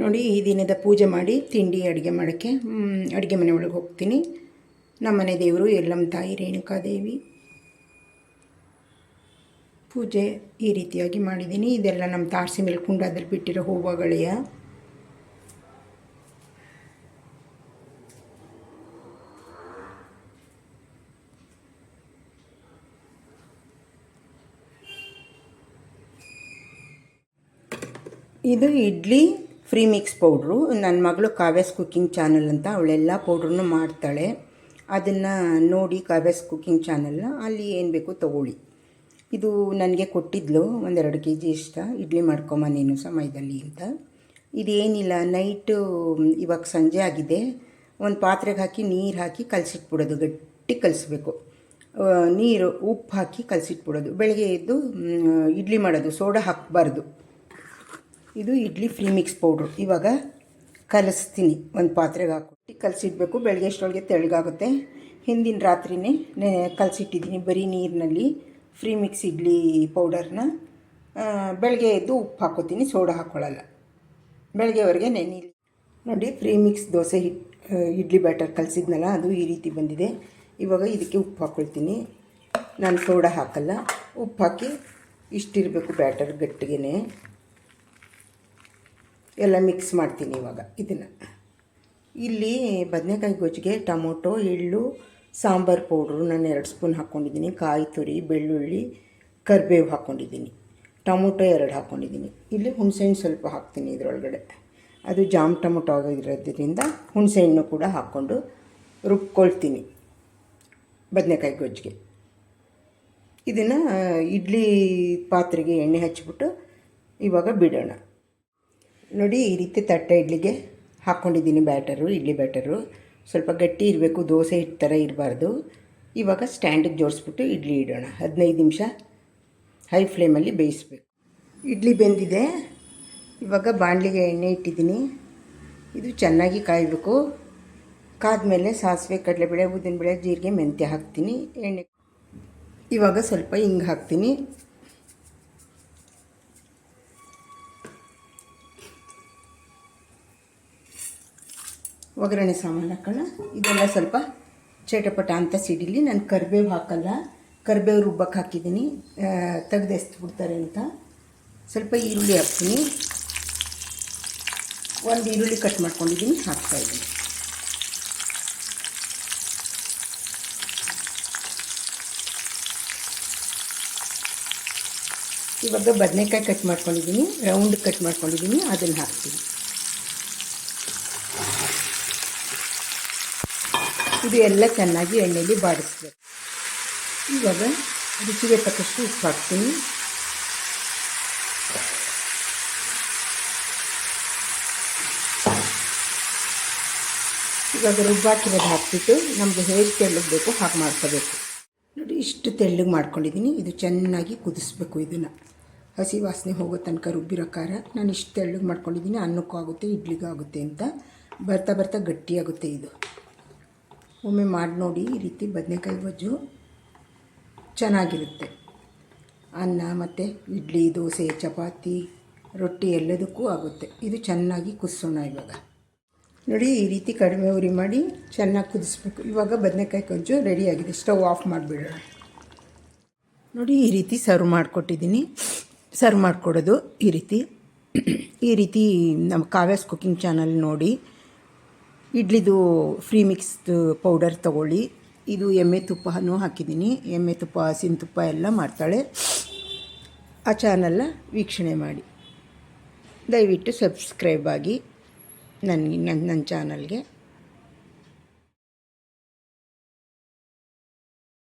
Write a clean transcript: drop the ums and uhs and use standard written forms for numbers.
ನೋಡಿ, ಈ ದಿನದ ಪೂಜೆ ಮಾಡಿ ತಿಂಡಿ ಅಡುಗೆ ಮಾಡೋಕ್ಕೆ ಅಡುಗೆ ಮನೆ ಒಳಗೆ ಹೋಗ್ತೀನಿ. ನಮ್ಮನೆ ದೇವರು ಎಲ್ಲಮ್ಮ ತಾಯಿ ರೇಣುಕಾದೇವಿ ಪೂಜೆ ಈ ರೀತಿಯಾಗಿ ಮಾಡಿದ್ದೀನಿ. ಇದೆಲ್ಲ ನಮ್ಮ ತಾರಸಿ ಮೇಲೆ ಕುಂಡಾದಲ್ಲಿ ಬಿಟ್ಟಿರೋ ಹೂವುಗಳೆಯ. ಇದು ಇಡ್ಲಿ ಫ್ರೀ ಮಿಕ್ಸ್ ಪೌಡ್ರು. ನನ್ನ ಮಗಳು ಕಾವ್ಯಸ್ ಕುಕ್ಕಿಂಗ್ ಚಾನಲ್ ಅಂತ, ಅವಳೆಲ್ಲ ಪೌಡ್ರನ್ನು ಮಾಡ್ತಾಳೆ. ಅದನ್ನು ನೋಡಿ ಕಾವ್ಯಸ್ ಕುಕ್ಕಿಂಗ್ ಚಾನಲ್ನ ಅಲ್ಲಿ ಏನು ಬೇಕು ತೊಗೊಳ್ಳಿ. ಇದು ನನಗೆ ಕೊಟ್ಟಿದ್ಲು 1-2 kg ಇಷ್ಟ. ಇಡ್ಲಿ ಮಾಡ್ಕೊಂಬ ನೀನು ಸಮಯದಲ್ಲಿ ಅಂತ. ಇದೇನಿಲ್ಲ, ನೈಟು ಇವಾಗ ಸಂಜೆ ಆಗಿದೆ, ಒಂದು ಪಾತ್ರೆಗೆ ಹಾಕಿ ನೀರು ಹಾಕಿ ಕಲಸಿಟ್ಬಿಡೋದು. ಗಟ್ಟಿ ಕಲಿಸ್ಬೇಕು. ನೀರು ಉಪ್ಪು ಹಾಕಿ ಕಲಸಿಟ್ಬಿಡೋದು. ಬೆಳಗ್ಗೆ ಎದ್ದು ಇಡ್ಲಿ ಮಾಡೋದು. ಸೋಡಾ ಹಾಕಬಾರ್ದು. ಇದು ಇಡ್ಲಿ ಫ್ರೀ ಮಿಕ್ಸ್ ಪೌಡ್ರು. ಇವಾಗ ಕಲಿಸ್ತೀನಿ. ಒಂದು ಪಾತ್ರೆಗೆ ಹಾಕಿ ಕಲಸಿಡಬೇಕು. ಬೆಳಗ್ಗೆ ಅಷ್ಟೊಳಗೆ ತೆಳ್ಳಗಾಗುತ್ತೆ. ಹಿಂದಿನ ರಾತ್ರಿನೇ ಕಲಸಿಟ್ಟಿದ್ದೀನಿ ಬರೀ ನೀರಿನಲ್ಲಿ ಫ್ರೀ ಮಿಕ್ಸ್ ಇಡ್ಲಿ ಪೌಡರ್ನ. ಬೆಳಗ್ಗೆ ಎದ್ದು ಉಪ್ಪು ಹಾಕೋತೀನಿ, ಸೋಡಾ ಹಾಕ್ಕೊಳ್ಳಲ್ಲ. ಬೆಳಗ್ಗೆವರೆಗೆ ನೆನೆ. ನೋಡಿ, free mix dosa idli batter ಕಲಸಿದ್ನಲ್ಲ, ಅದು ಈ ರೀತಿ ಬಂದಿದೆ. ಇವಾಗ ಇದಕ್ಕೆ ಉಪ್ಪು ಹಾಕ್ಕೊಳ್ತೀನಿ. ನಾನು ಸೋಡಾ ಹಾಕಲ್ಲ. ಉಪ್ಪು ಹಾಕಿ ಇಷ್ಟಿರಬೇಕು ಬ್ಯಾಟರ್, ಗಟ್ಟಿಗೆ ಎಲ್ಲ ಮಿಕ್ಸ್ ಮಾಡ್ತೀನಿ. ಇವಾಗ ಇದನ್ನು ಇಲ್ಲಿ ಬದನೆಕಾಯಿ ಗೊಜ್ಜಿಗೆ ಟೊಮೊಟೊ, ಎಳ್ಳು, ಸಾಂಬಾರು ಪೌಡ್ರು ನಾನು 2 ಸ್ಪೂನ್ ಹಾಕ್ಕೊಂಡಿದ್ದೀನಿ. ಕಾಯಿ ತುರಿ, ಬೆಳ್ಳುಳ್ಳಿ, ಕರಿಬೇವು ಹಾಕ್ಕೊಂಡಿದ್ದೀನಿ. ಟೊಮೊಟೊ 2 ಹಾಕ್ಕೊಂಡಿದ್ದೀನಿ. ಇಲ್ಲಿ ಹುಣಸೆಹಣ್ಣು ಸ್ವಲ್ಪ ಹಾಕ್ತೀನಿ ಇದರೊಳಗಡೆ. ಅದು ಜಾಮ್ ಟೊಮೊಟೊ ಆಗಿರೋದ್ರಿಂದ ಹುಣಸೆಹಣ್ಣು ಕೂಡ ಹಾಕ್ಕೊಂಡು ರುಬ್ಕೊಳ್ತೀನಿ ಬದನೆಕಾಯಿ ಗೊಜ್ಜಿಗೆ. ಇದನ್ನು ಇಡ್ಲಿ ಪಾತ್ರೆಗೆ ಎಣ್ಣೆ ಹಚ್ಚಿಬಿಟ್ಟು ಇವಾಗ ಬಿಡೋಣ. ನೋಡಿ, ಈ ರೀತಿ ತಟ್ಟೆ ಇಡ್ಲಿಗೆ ಹಾಕ್ಕೊಂಡಿದ್ದೀನಿ ಇಡ್ಲಿ ಬ್ಯಾಟರು. ಸ್ವಲ್ಪ ಗಟ್ಟಿ ಇರಬೇಕು, ದೋಸೆ ಹಿಟ್ಟು ಥರ ಇರಬಾರ್ದು. ಇವಾಗ ಸ್ಟ್ಯಾಂಡಿಗೆ ಜೋಡಿಸ್ಬಿಟ್ಟು ಇಡ್ಲಿ ಇಡೋಣ. 15 ನಿಮಿಷ ಹೈ ಫ್ಲೇಮಲ್ಲಿ ಬೇಯಿಸ್ಬೇಕು. ಇಡ್ಲಿ ಬೆಂದಿದೆ. ಇವಾಗ ಬಾಣಲಿಗೆ ಎಣ್ಣೆ ಇಟ್ಟಿದ್ದೀನಿ. ಇದು ಚೆನ್ನಾಗಿ ಕಾಯಬೇಕು. ಕಾದ್ಮೇಲೆ ಸಾಸಿವೆ, ಕಡಲೆಬೇಳೆ, ಉದ್ದಿನಬೇಳೆ, ಜೀರಿಗೆ, ಮೆಂತ್ಯ ಹಾಕ್ತೀನಿ. ಎಣ್ಣೆ ಇವಾಗ ಸ್ವಲ್ಪ ಹಿಂಗೆ ಹಾಕ್ತೀನಿ. ಒಗ್ಗರಣೆ ಸಾಮಾನು ಹಾಕೋಣ. ಇದೆಲ್ಲ ಸ್ವಲ್ಪ ಚಟಪಟ ಅಂತ ಸಿಡಿಲಿ. ನಾನು ಕರಿಬೇವು ಹಾಕಲ್ಲ. ಕರಿಬೇವು ರುಬ್ಬಕ್ಕೆ ಹಾಕಿದ್ದೀನಿ, ತೆಗೆದು ಎಸ್ಬಿಡ್ತಾರೆ ಅಂತ. ಸ್ವಲ್ಪ ಈರುಳ್ಳಿ ಹಾಕ್ತೀನಿ. 1 ಈರುಳ್ಳಿ ಕಟ್ ಮಾಡ್ಕೊಂಡಿದ್ದೀನಿ, ಹಾಕ್ತಾಯಿದ್ದೀನಿ. ಇವಾಗ ಬದನೆಕಾಯಿ ಕಟ್ ಮಾಡ್ಕೊಂಡಿದ್ದೀನಿ, ರೌಂಡ್ ಕಟ್ ಮಾಡ್ಕೊಂಡಿದ್ದೀನಿ, ಅದನ್ನು ಹಾಕ್ತೀನಿ. ಇದು ಎಲ್ಲ ಚೆನ್ನಾಗಿ ಎಣ್ಣೆಯಲ್ಲಿ ಬಾಡಿಸ್ಬೇಕು. ಇವಾಗ ರುಚಿಗೆ ತಕ್ಕಷ್ಟು ಉಪ್ಪು ಹಾಕ್ತೀನಿ. ಇವಾಗ ರುಬ್ಬಾಕಿರೋದು ಹಾಕ್ಬಿಟ್ಟು ನಮಗೆ ಹೇಗೆ ತೆಳ್ಳಗೆ ಬೇಕೋ ಹಾಗೆ ಮಾಡ್ಕೋಬೇಕು. ನೋಡಿ, ಇಷ್ಟು ತೆಳ್ಳಗೆ ಮಾಡ್ಕೊಂಡಿದ್ದೀನಿ. ಇದು ಚೆನ್ನಾಗಿ ಕುದಿಸ್ಬೇಕು. ಇದನ್ನು ಹಸಿ ವಾಸನೆ ಹೋಗೋ ತನಕ ರುಬ್ಬಿರೋ ಖಾರ ನಾನು ಇಷ್ಟು ತೆಳ್ಳಗೆ ಮಾಡ್ಕೊಂಡಿದ್ದೀನಿ. ಅನ್ನಕ್ಕೂ ಆಗುತ್ತೆ, ಇಡ್ಲಿಗೂ ಆಗುತ್ತೆ ಅಂತ. ಬರ್ತಾ ಬರ್ತಾ ಗಟ್ಟಿಯಾಗುತ್ತೆ ಇದು. ಒಮ್ಮೆ ಮಾಡಿ ನೋಡಿ. ಈ ರೀತಿ ಬದನೆಕಾಯಿ ಗೊಜ್ಜು ಚೆನ್ನಾಗಿರುತ್ತೆ. ಅನ್ನ ಮತ್ತು ಇಡ್ಲಿ, ದೋಸೆ, ಚಪಾತಿ, ರೊಟ್ಟಿ ಎಲ್ಲದಕ್ಕೂ ಆಗುತ್ತೆ. ಇದು ಚೆನ್ನಾಗಿ ಕುದಿಸೋಣ. ಇವಾಗ ನೋಡಿ, ಈ ರೀತಿ ಕಡಿಮೆ ಉರಿ ಮಾಡಿ ಚೆನ್ನಾಗಿ ಕುದಿಸ್ಬೇಕು. ಇವಾಗ ಬದನೆಕಾಯಿ ಗೊಜ್ಜು ರೆಡಿಯಾಗಿದೆ. ಸ್ಟವ್ ಆಫ್ ಮಾಡಿಬಿಡೋಣ. ನೋಡಿ, ಈ ರೀತಿ ಸರ್ವ್ ಮಾಡಿಕೊಟ್ಟಿದ್ದೀನಿ. ಸರ್ವ್ ಮಾಡಿಕೊಡೋದು ಈ ರೀತಿ ನಮ್ಮ ಕಾವ್ಯಸ್ ಕುಕ್ಕಿಂಗ್ ಚಾನಲ್ ನೋಡಿ ಇಡ್ಲಿದು ಫ್ರೀ ಮಿಕ್ಸ್ದು ಪೌಡರ್ ತೊಗೊಳ್ಳಿ. ಇದು ಎಮ್ಮೆ ತುಪ್ಪನೂ ಹಾಕಿದ್ದೀನಿ. ಎಮ್ಮೆ ತುಪ್ಪ, ಹಸಿನ ತುಪ್ಪ ಎಲ್ಲ ಮಾಡ್ತಾಳೆ. ಆ ಚಾನಲ್ನ ವೀಕ್ಷಣೆ ಮಾಡಿ. ದಯವಿಟ್ಟು ಸಬ್ಸ್ಕ್ರೈಬ್ ಆಗಿ ನನ್ನ ಚಾನಲ್ಗೆ.